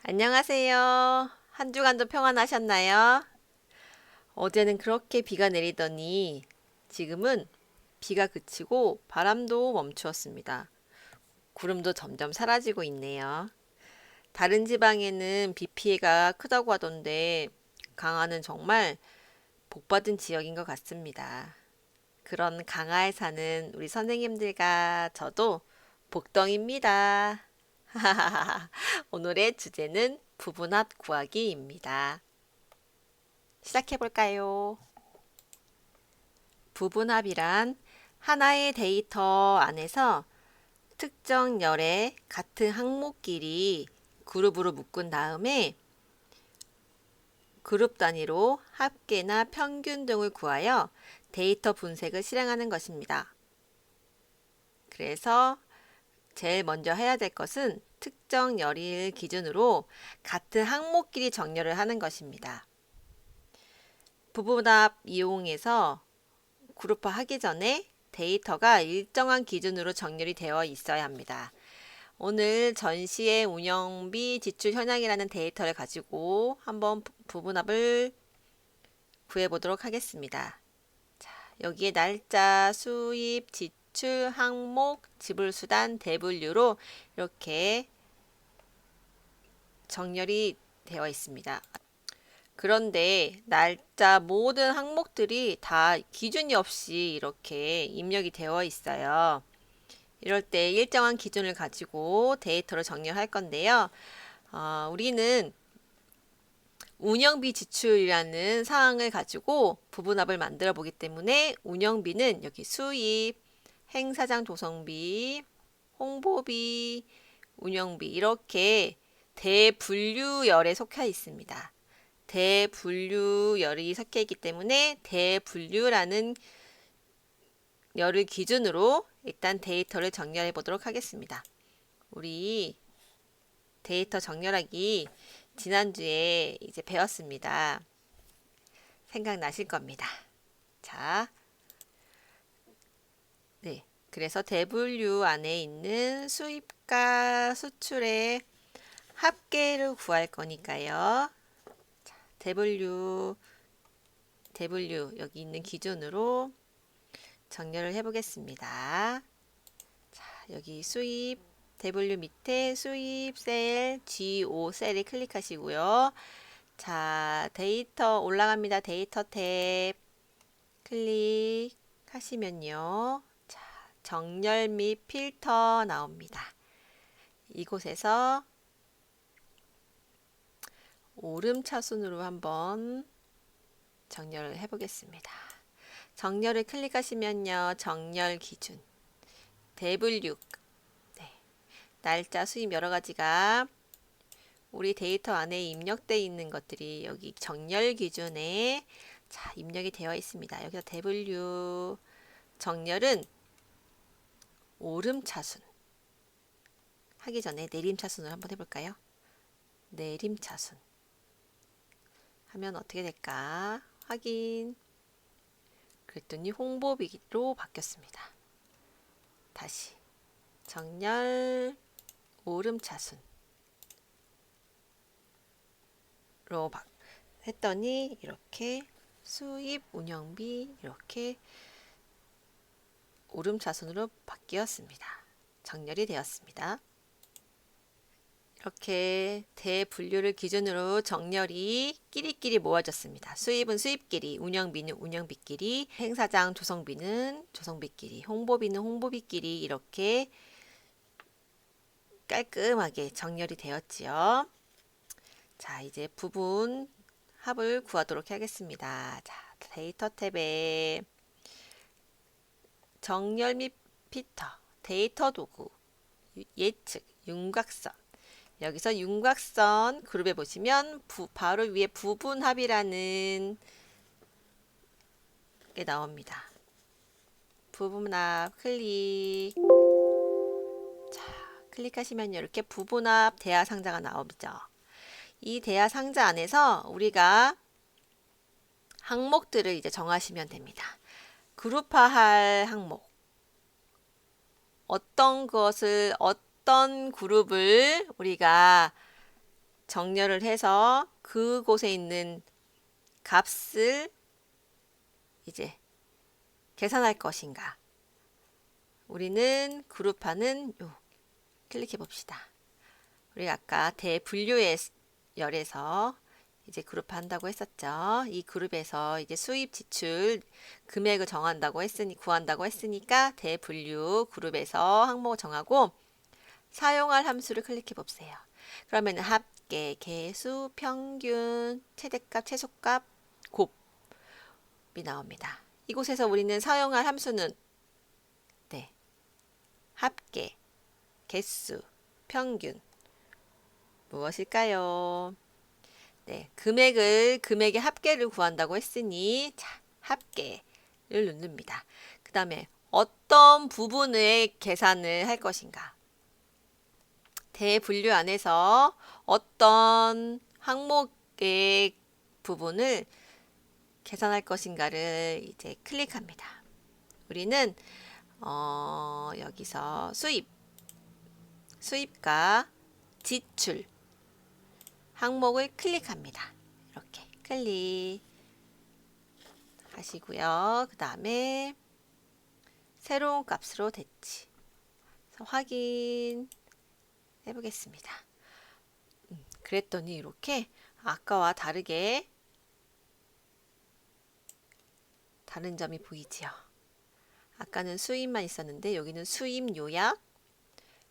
안녕하세요. 한 주간도 평안하셨나요? 어제는 그렇게 비가 내리더니 지금은 비가 그치고 바람도 멈추었습니다. 구름도 점점 사라지고 있네요. 다른 지방에는 비 피해가 크다고 하던데 강화는 정말 복받은 지역인 것 같습니다. 그런 강화에 사는 우리 선생님들과 저도 복덩입니다. 오늘의 주제는 부분합 구하기입니다. 시작해 볼까요? 부분합이란 하나의 데이터 안에서 특정 열의 같은 항목끼리 그룹으로 묶은 다음에 그룹 단위로 합계나 평균 등을 구하여 데이터 분석을 실행하는 것입니다. 그래서 제일 먼저 해야 될 것은 특정 열을 기준으로 같은 항목끼리 정렬을 하는 것입니다. 부분합 이용해서 그룹화 하기 전에 데이터가 일정한 기준으로 정렬이 되어 있어야 합니다. 오늘 전시의 운영비 지출 현황이라는 데이터를 가지고 한번 부분합을 구해보도록 하겠습니다. 자, 여기에 날짜, 수입, 지출, 항목, 지불수단, 대분류로 이렇게 정렬이 되어 있습니다. 그런데 날짜 모든 항목들이 다 기준이 없이 이렇게 입력이 되어 있어요. 이럴 때 일정한 기준을 가지고 데이터를 정렬할 건데요. 우리는 운영비 지출이라는 사항을 가지고 부분합을 만들어 보기 때문에 운영비는 여기 수입, 행사장 조성비, 홍보비, 운영비 이렇게 대분류열에 속해 있습니다. 대분류열이 섞여 있기 때문에 대분류라는 열을 기준으로 일단 데이터를 정렬해 보도록 하겠습니다. 우리 데이터 정렬하기 지난주에 이제 배웠습니다. 생각나실 겁니다. 자, 네. 그래서 대분류 안에 있는 수입과 수출의 합계를 구할 거니까요. 자, 대분류 여기 있는 기준으로 정렬을 해보겠습니다. 자, 여기 수입 대분류 밑에 수입 셀 G5 셀을 클릭하시고요. 자, 데이터 올라갑니다. 데이터 탭 클릭하시면요. 자, 정렬 및 필터 나옵니다. 이곳에서 오름차순으로 한번 정렬을 해보겠습니다. 정렬을 클릭하시면요. 정렬 기준, 대분류, 네. 날짜, 수입 여러 가지가 우리 데이터 안에 입력되어 있는 것들이 여기 정렬 기준에 자, 입력이 되어 있습니다. 여기서 대분류 정렬은 오름차순 하기 전에 내림차순으로 한번 해볼까요? 내림차순 하면 어떻게 될까? 확인. 그랬더니 홍보비로 바뀌었습니다. 다시 정렬 오름차순 로 했더니 이렇게 수입 운영비 이렇게 오름차순으로 바뀌었습니다. 정렬이 되었습니다. 이렇게 대분류를 기준으로 정렬이 끼리끼리 모아졌습니다. 수입은 수입끼리, 운영비는 운영비끼리, 행사장 조성비는 조성비끼리, 홍보비는 홍보비끼리 이렇게 깔끔하게 정렬이 되었지요. 자, 이제 부분 합을 구하도록 하겠습니다. 자, 데이터 탭에 정렬 및 필터, 데이터 도구, 예측, 윤곽선. 여기서 윤곽선 그룹에 보시면 바로 위에 부분합이라는 게 나옵니다. 부분합 클릭. 자, 클릭하시면 이렇게 부분합 대화 상자가 나오죠. 이 대화 상자 안에서 우리가 항목들을 이제 정하시면 됩니다. 그룹화할 항목. 어떤 그룹을 우리가 정렬을 해서 그곳에 있는 값을 이제 계산할 것인가. 우리는 그룹하는 클릭해 봅시다. 우리가 아까 대분류의 열에서 이제 그룹한다고 했었죠. 이 그룹에서 이제 수입 지출 금액을 구한다고 했으니까 대분류 그룹에서 항목을 정하고 사용할 함수를 클릭해 보세요. 그러면 합계, 개수, 평균, 최대값, 최소값, 곱이 나옵니다. 이곳에서 우리는 사용할 함수는 합계, 개수, 평균 무엇일까요? 네, 금액의 합계를 구한다고 했으니 자, 합계를 누릅니다. 그 다음에 어떤 부분의 계산을 할 것인가? 대분류 안에서 어떤 항목의 부분을 계산할 것인가를 이제 클릭합니다. 우리는 여기서 수입과 지출 항목을 클릭합니다. 이렇게 클릭하시고요. 그 다음에 새로운 값으로 대치. 확인해 보겠습니다. 그랬더니 이렇게 아까와 다르게 다른 점이 보이지요. 아까는 수입만 있었는데 여기는 수입 요약,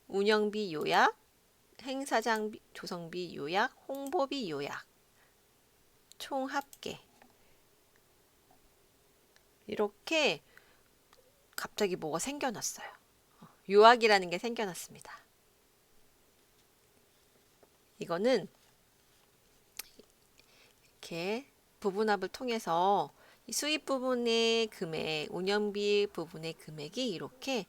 운영비 요약, 행사장 조성비 요약, 홍보비 요약, 총 합계. 이렇게 갑자기 뭐가 생겨났어요. 요약이라는 게 생겨났습니다. 이거는 이렇게 부분합을 통해서 이 수입 부분의 금액, 운영비 부분의 금액이 이렇게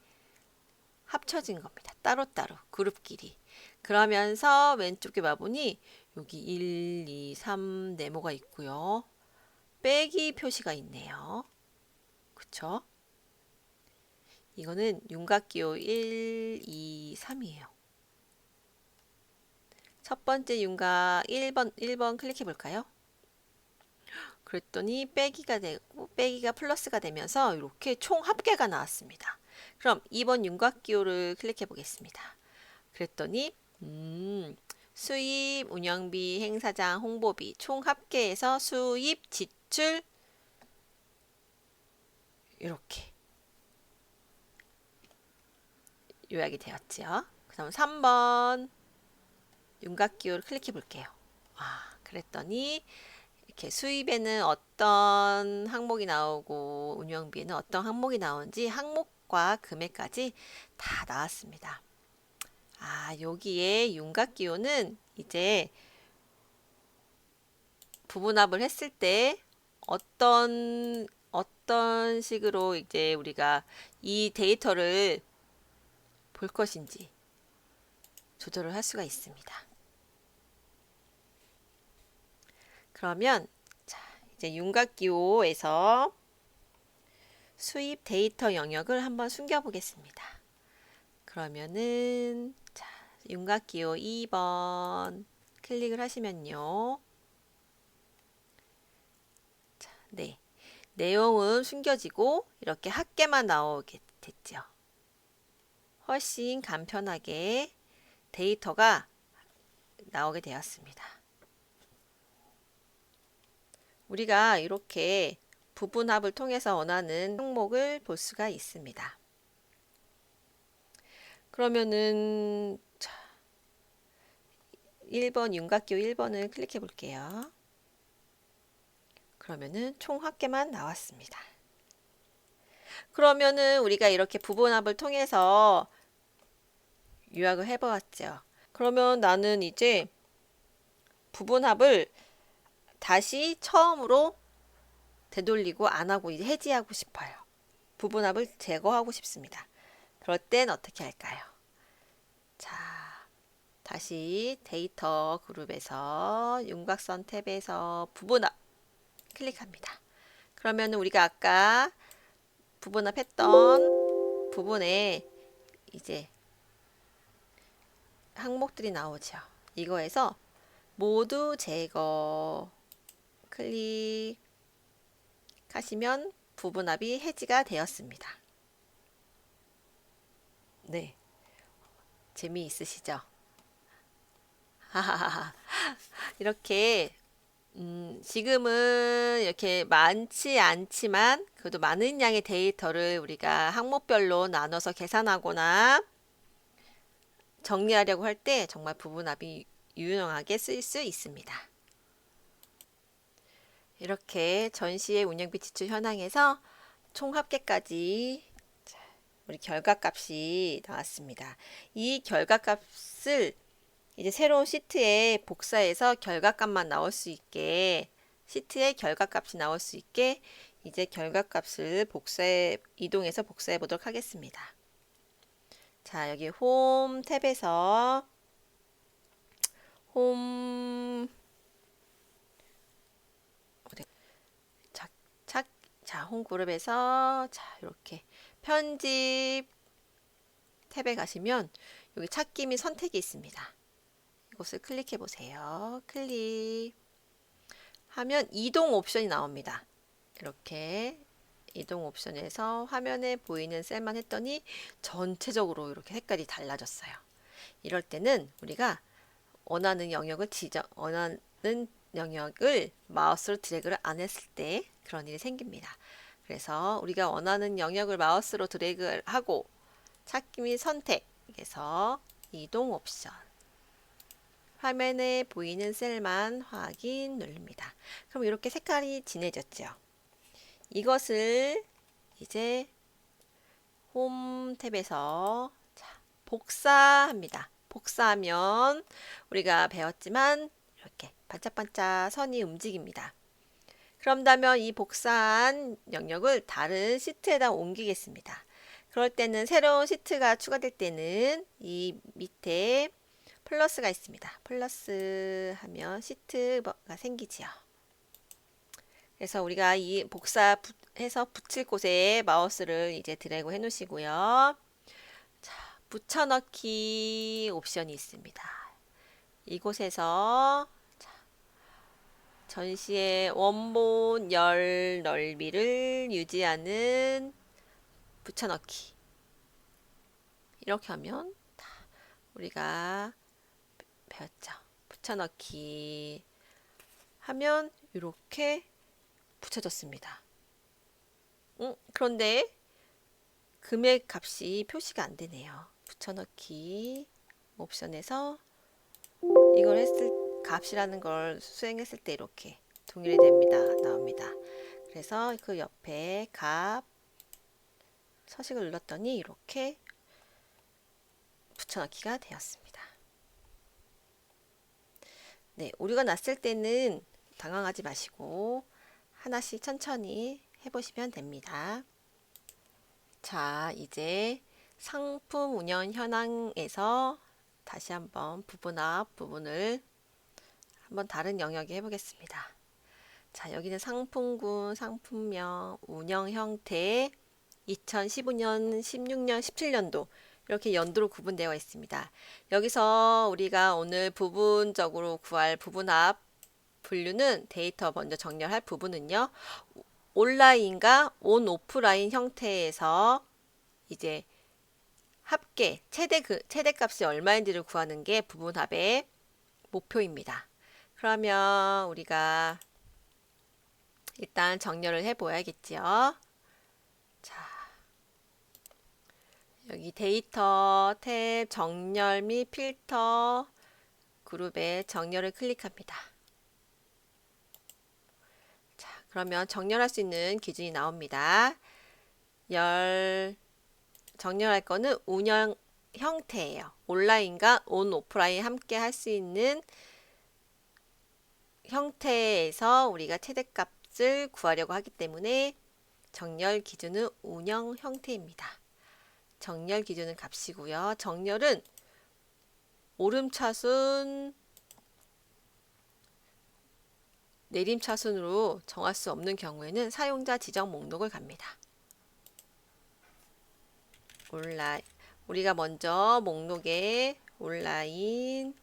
합쳐진 겁니다. 따로따로 그룹끼리. 그러면서 왼쪽에 봐보니 여기 1, 2, 3 네모가 있고요. 빼기 표시가 있네요. 그쵸? 이거는 윤곽기호 1, 2, 3이에요. 첫 번째 윤곽 1번 클릭해 볼까요? 그랬더니 빼기가 되고 빼기가 플러스가 되면서 이렇게 총 합계가 나왔습니다. 그럼 2번 윤곽기호를 클릭해 보겠습니다. 그랬더니 수입, 운영비, 행사장, 홍보비 총 합계해서 수입, 지출 이렇게 요약이 되었죠. 그 다음 3번 윤곽기호를 클릭해 볼게요. 그랬더니 이렇게 수입에는 어떤 항목이 나오고 운영비에는 어떤 항목이 나오는지 항목과 금액까지 다 나왔습니다. 여기에 윤곽기호는 이제 부분합을 했을 때 어떤 식으로 이제 우리가 이 데이터를 볼 것인지 조절을 할 수가 있습니다. 그러면 자, 이제 윤곽기호에서 수입 데이터 영역을 한번 숨겨 보겠습니다. 그러면은 자, 윤곽기호 2번 클릭을 하시면요. 자, 네. 내용은 숨겨지고 이렇게 합계만 나오게 됐죠. 훨씬 간편하게 데이터가 나오게 되었습니다. 우리가 이렇게 부분합을 통해서 원하는 항목을 볼 수가 있습니다. 그러면은 1번 윤곽기호 1번을 클릭해 볼게요. 그러면은 총 합계만 나왔습니다. 그러면은 우리가 이렇게 부분합을 통해서 요약을 해보았죠. 그러면 나는 이제 부분합을 다시 처음으로 되돌리고 안 하고 이제 해지하고 싶어요. 부분합을 제거하고 싶습니다. 그럴 땐 어떻게 할까요? 자, 다시 데이터 그룹에서 윤곽선 탭에서 부분합 클릭합니다. 그러면 우리가 아까 부분합했던 부분에 이제 항목들이 나오죠. 이거에서 모두 제거 클릭하시면 부분합이 해지가 되었습니다. 네, 재미있으시죠? 이렇게 지금은 이렇게 많지 않지만 그래도 많은 양의 데이터를 우리가 항목별로 나눠서 계산하거나 정리하려고 할 때 정말 부분합이 유용하게 쓰일 수 있습니다. 이렇게 전시의 운영비 지출 현황에서 총 합계까지 우리 결과값이 나왔습니다. 이 결과값을 이제 새로운 시트에 복사해서 결과값만 나올 수 있게 시트에 결과값이 나올 수 있게 이제 결과값을 이동해서 복사해 보도록 하겠습니다. 자, 여기 홈 탭에서 홈 자, 홈 그룹에서 자, 이렇게 편집 탭에 가시면 여기 찾기 및 선택이 있습니다. 이곳을 클릭해 보세요. 클릭하면 이동 옵션이 나옵니다. 이렇게 이동 옵션에서 화면에 보이는 셀만 했더니 전체적으로 이렇게 색깔이 달라졌어요. 이럴 때는 우리가 원하는 영역을 마우스로 드래그를 안 했을 때 그런 일이 생깁니다. 그래서 우리가 원하는 영역을 마우스로 드래그를 하고 찾기 및 선택에서 이동 옵션 화면에 보이는 셀만 확인 누릅니다. 그럼 이렇게 색깔이 진해졌죠. 이것을 이제 홈 탭에서 복사합니다. 복사하면 우리가 배웠지만 이렇게 반짝반짝 선이 움직입니다. 그런다면 이 복사한 영역을 다른 시트에다 옮기겠습니다. 그럴 때는 새로운 시트가 추가될 때는 이 밑에 플러스가 있습니다. 플러스 하면 시트가 생기지요. 그래서 우리가 이 복사해서 붙일 곳에 마우스를 이제 드래그 해 놓으시고요. 자, 붙여넣기 옵션이 있습니다. 이곳에서 전시의 원본 열 넓이를 유지하는 붙여넣기 이렇게 하면 우리가 배웠죠. 붙여넣기 하면 이렇게 붙여졌습니다. 그런데 금액 값이 표시가 안 되네요. 붙여넣기 옵션에서 이걸 값이라는 걸 수행했을 때 이렇게 동일이 나옵니다. 그래서 그 옆에 값 서식을 눌렀더니 이렇게 붙여넣기가 되었습니다. 네, 오류가 났을 때는 당황하지 마시고 하나씩 천천히 해보시면 됩니다. 자, 이제 상품 운영 현황에서 다시 한번 부분합 부분을 한번 다른 영역에 해보겠습니다. 자, 여기는 상품군, 상품명, 운영 형태, 2015년, 16년, 17년도 이렇게 연도로 구분되어 있습니다. 여기서 우리가 오늘 부분적으로 구할 부분합 분류는 데이터 먼저 정렬할 부분은요. 온라인과 온 오프라인 형태에서 이제 합계 최대값이 얼마인지를 구하는 게 부분합의 목표입니다. 그러면 우리가 일단 정렬을 해 보야겠지요. 자, 여기 데이터 탭 정렬 및 필터 그룹에 정렬을 클릭합니다. 자, 그러면 정렬할 수 있는 기준이 나옵니다. 정렬할 거는 운영 형태예요. 온라인과 온 오프라인 함께 할 수 있는 형태에서 우리가 최대값을 구하려고 하기 때문에 정렬 기준은 운영 형태입니다. 정렬 기준은 값이고요. 정렬은 오름차순, 내림차순으로 정할 수 없는 경우에는 사용자 지정 목록을 갑니다. 우리가 먼저 목록에 온라인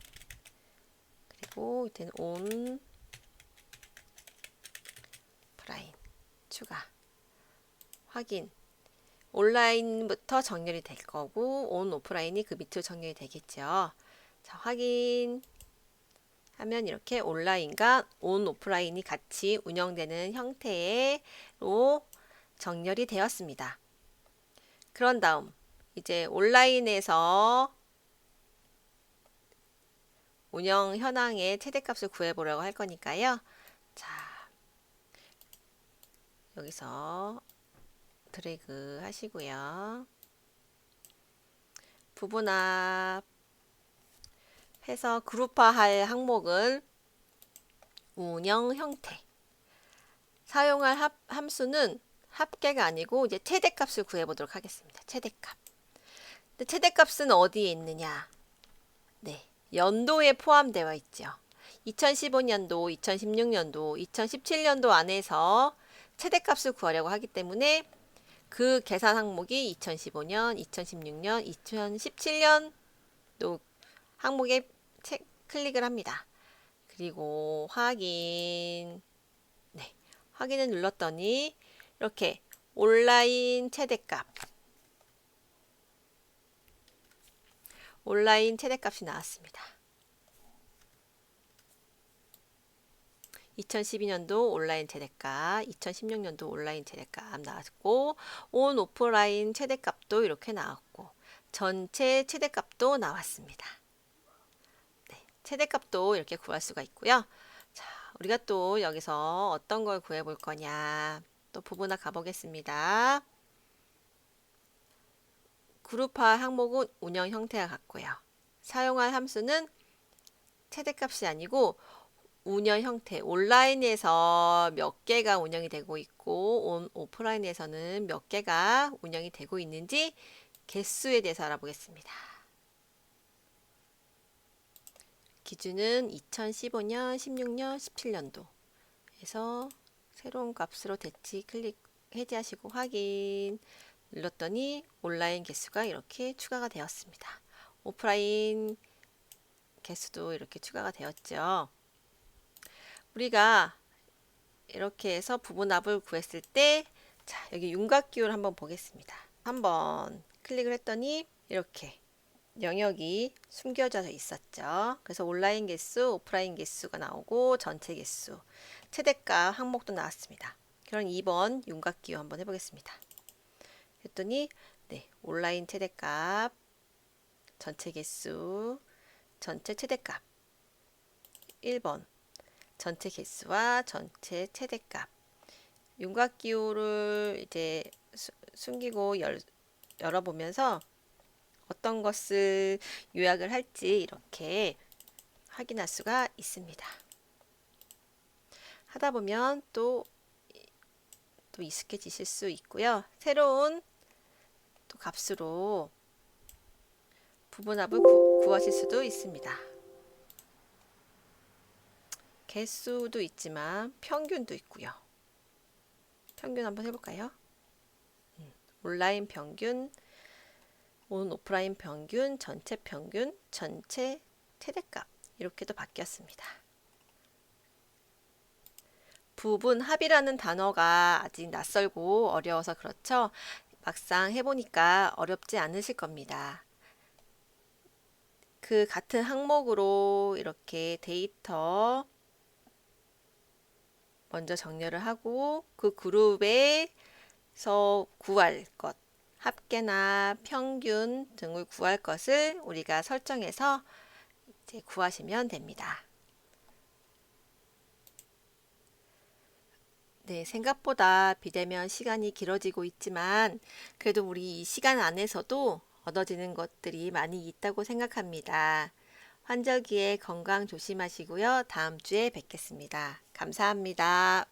넣고 이때는 온 오프라인 추가 확인. 온라인부터 정렬이 될 거고 온 오프라인이 그 밑으로 정렬이 되겠죠. 자, 확인 하면 이렇게 온라인과 온 오프라인이 같이 운영되는 형태로 정렬이 되었습니다. 그런 다음 이제 온라인에서 운영 현황의 최대값을 구해보려고 할 거니까요. 자, 여기서 드래그 하시고요. 부분합 해서 그룹화할 항목은 운영 형태. 사용할 함수는 합계가 아니고 이제 최대값을 구해보도록 하겠습니다. 최대값. 근데 최대값은 어디에 있느냐? 네, 연도에 포함되어 있죠. 2015년도, 2016년도, 2017년도 안에서 최대값을 구하려고 하기 때문에 그 계산 항목이 2015년, 2016년, 2017년 또 항목에 클릭을 합니다. 그리고 확인. 네, 확인을 눌렀더니 이렇게 온라인 최대값. 온라인 최대값이 나왔습니다. 2012년도 온라인 최대값, 2016년도 온라인 최대값 나왔고 온 오프라인 최대값도 이렇게 나왔고 전체 최대값도 나왔습니다. 네, 최대값도 이렇게 구할 수가 있고요. 자, 우리가 또 여기서 어떤 걸 구해 볼 거냐. 또 부분합 가보겠습니다. 그룹화 항목은 운영 형태와 같고요. 사용할 함수는 최대값이 아니고 운영 형태, 온라인에서 몇 개가 운영이 되고 있고 오프라인에서는 몇 개가 운영이 되고 있는지 개수에 대해서 알아보겠습니다. 기준은 2015년, 16년, 17년도 에서 새로운 값으로 대치 클릭 해제하시고 확인 눌렀더니 온라인 개수가 이렇게 추가가 되었습니다. 오프라인 개수도 이렇게 추가가 되었죠. 우리가 이렇게 해서 부분합을 구했을 때, 자, 여기 윤곽기호를 한번 보겠습니다. 한번 클릭을 했더니 이렇게 영역이 숨겨져 있었죠. 그래서 온라인 개수, 오프라인 개수가 나오고 전체 개수, 최대값 항목도 나왔습니다. 그럼 2번 윤곽기호 한번 해보겠습니다. 했더니 네, 온라인 최대값, 전체 개수, 전체 최대값 1번 전체 개수와 전체 최대값. 윤곽기호를 이제 숨기고 열어보면서 어떤 것을 요약을 할지 이렇게 확인할 수가 있습니다. 하다 보면 또 익숙해지실 수 있고요. 새로운 또 값으로 부분합을 구하실 수도 있습니다. 개수도 있지만 평균도 있고요. 평균 한번 해볼까요? 온라인 평균, 온 오프라인 평균, 전체 평균, 전체 최대값 이렇게도 바뀌었습니다. 부분합이라는 단어가 아직 낯설고 어려워서 그렇죠. 막상 해보니까 어렵지 않으실 겁니다. 그 같은 항목으로 이렇게 데이터 먼저 정렬을 하고 그 그룹에서 구할 것, 합계나 평균 등을 구할 것을 우리가 설정해서 이제 구하시면 됩니다. 네, 생각보다 비대면 시간이 길어지고 있지만 그래도 우리 이 시간 안에서도 얻어지는 것들이 많이 있다고 생각합니다. 환절기에 건강 조심하시고요. 다음 주에 뵙겠습니다. 감사합니다.